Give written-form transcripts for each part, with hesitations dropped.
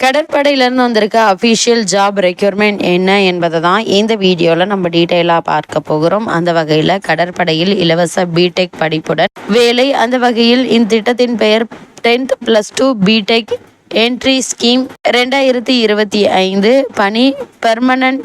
கடற்படையிலேருந்து வந்திருக்க official job requirement என்ன என்பதை தான் இந்த வீடியோவில் நம்ம டீட்டெயிலாக பார்க்க போகிறோம். அந்த வகையில் கடற்படையில் இலவச பிடெக் படிப்புடன் வேலை. அந்த வகையில் இந்த திட்டத்தின் பெயர் 10th + 2 பிடெக் என்ட்ரி ஸ்கீம் 2025. பணி பெர்மனன்ட்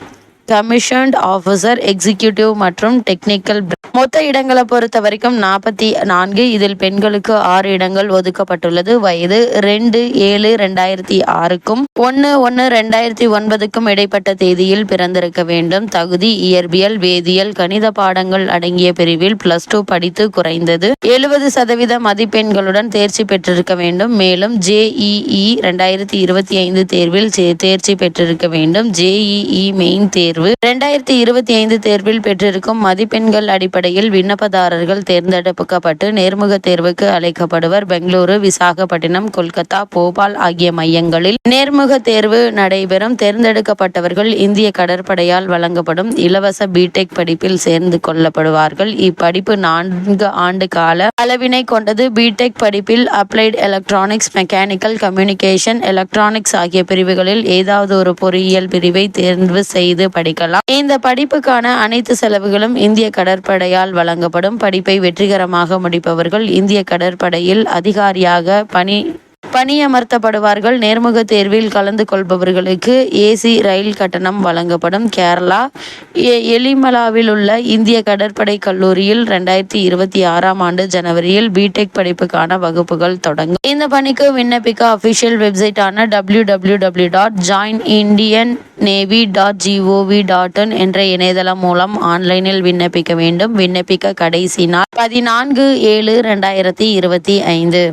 கமிஷன்ட் ஆஃபீஸர், எக்ஸிக்யூட்டிவ் மற்றும் டெக்னிக்கல். மொத்த இடங்களை பொறுத்த வரைக்கும் 44. இதில் பெண்களுக்கு 6 இடங்கள் ஒதுக்கப்பட்டுள்ளது. வயது 2/7/2006க்கும் 1/1/2009க்கும் இடைப்பட்ட தேதியில் பிறந்திருக்க வேண்டும். தகுதி இயற்பியல், வேதியியல், கணித பாடங்கள் அடங்கிய பிரிவில் +2 படித்து குறைந்தது 70% மதிப்பெண்களுடன் தேர்ச்சி பெற்றிருக்க வேண்டும். மேலும் JEE 2025 தேர்வில் தேர்ச்சி பெற்றிருக்க வேண்டும். JEE மெயின் தேர்வு 2025 தேர்வில் பெற்றிருக்கும் மதிப்பெண்கள் அடிப்படையில் விண்ணப்பதாரர்கள் தேர்ந்தெடுக்கப்பட்டு நேர்முக தேர்வுக்கு அழைக்கப்படுவர். பெங்களூரு, விசாகப்பட்டினம், கொல்கத்தா, போபால் ஆகிய மையங்களில் நேர்முக தேர்வு நடைபெறும். தேர்ந்தெடுக்கப்பட்டவர்கள் இந்திய கடற்படையால் வழங்கப்படும் இலவச பிடெக் படிப்பில் சேர்ந்து கொள்ளப்படுவார்கள். இப்படிப்பு 4 ஆண்டு கால அளவினை கொண்டது. பிடெக் படிப்பில் applied electronics, mechanical, communication, electronics ஆகிய பிரிவுகளில் ஏதாவது ஒரு பொறியியல் பிரிவை தேர்வு செய்து படிக்கலாம். இந்த படிப்புக்கான அனைத்து செலவுகளும் இந்திய கடற்படையால் வழங்கப்படும். படிப்பை வெற்றிகரமாக முடிப்பவர்கள் இந்திய கடற்படையில் அதிகாரியாக பணியமர்த்தப்படுவார்கள். நேர்முக தேர்வில் கலந்து கொள்பவர்களுக்கு AC ரயில் கட்டணம் வழங்கப்படும். கேரளா எலிமலாவில் உள்ள இந்திய கடற்படை கல்லூரியில் 2026ஆம் ஆண்டு ஜனவரியில் பிடெக் படிப்புக்கான வகுப்புகள் தொடங்கும். இந்த பணிக்கு விண்ணப்பிக்க அபிஷியல் வெப்சைட்டான www.joinindiannavy.gov.in என்ற இணையதளம் மூலம் ஆன்லைனில் விண்ணப்பிக்க வேண்டும். விண்ணப்பிக்க கடைசி நாள் 14/7/2025.